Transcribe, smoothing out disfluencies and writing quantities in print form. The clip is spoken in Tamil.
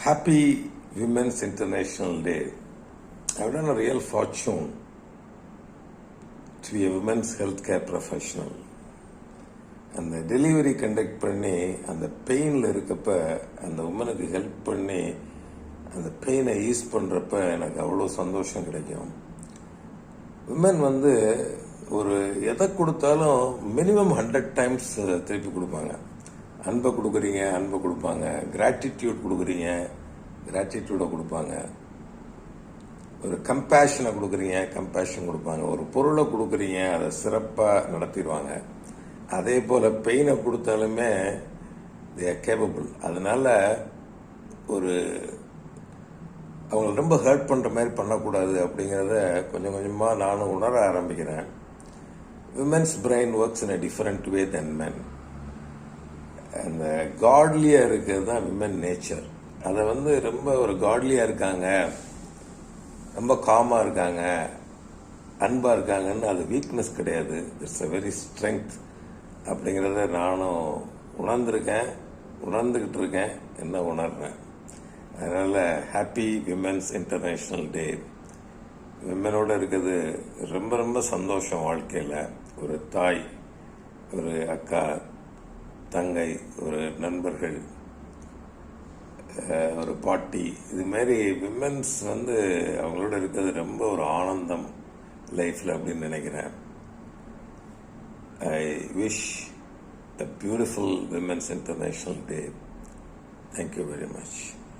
Happy Women's International Day. I've done a real fortune to be a women's healthcare professional. அந்த டெலிவரி கண்டக்ட் பண்ணி அந்த பெயினில் இருக்கப்ப அந்த உமனுக்கு ஹெல்ப் பண்ணி அந்த பெயினை ஈஸ் பண்ணுறப்ப எனக்கு அவ்வளோ சந்தோஷம் கிடைக்கும். விமன் ஒரு எதை கொடுத்தாலும் மினிமம் 100 டைம்ஸ் திருப்பி கொடுப்பாங்க. அன்பை கொடுக்குறீங்க, அன்பை கொடுப்பாங்க. கிராட்டிடியூட் கொடுக்குறீங்க, கிராட்டிடியூடை கொடுப்பாங்க. ஒரு கம்பேஷனை கொடுக்குறீங்க, கம்பேஷன் கொடுப்பாங்க. ஒரு பொருளை கொடுக்குறீங்க, அதை சிறப்பாக நடத்திடுவாங்க. அதே போல் பெயினை கொடுத்தாலுமே தே ஆர் கேப்பபிள். அதனால அவங்களை ரொம்ப ஹர்ட் பண்ணுற மாதிரி பண்ணக்கூடாது அப்படிங்கிறத கொஞ்சம் கொஞ்சமாக நானும் உணர ஆரம்பிக்கிறேன். Women's brain works in a different way then men. அந்த காட்லியாக இருக்கிறது தான் விமன் நேச்சர். அதை ரொம்ப ஒரு காட்லியாக இருக்காங்க, ரொம்ப காமாக இருக்காங்க, அன்பாக இருக்காங்கன்னு அது வீக்னஸ் கிடையாது. இட்ஸ் அ வெரி ஸ்ட்ரென்த் அப்படிங்கிறத நானும் உணர்ந்துக்கிட்டு இருக்கேன், என்ன உணர்றேன். அதனால் ஹாப்பி விமென்ஸ் இன்டர்நேஷ்னல் டே. விமனோடு இருக்கிறது ரொம்ப ரொம்ப சந்தோஷம் வாழ்க்கையில். ஒரு தாய், ஒரு அக்கா, தங்கை, ஒரு நண்பர்கள், ஒரு பாட்டி, இதுமாரி விமென்ஸ் அவங்களோட இருக்கிறது ரொம்ப ஒரு ஆனந்தம் லைஃப்பில் அப்படின்னு நினைக்கிறேன். I wish a beautiful Women's International Day. Thank you very much.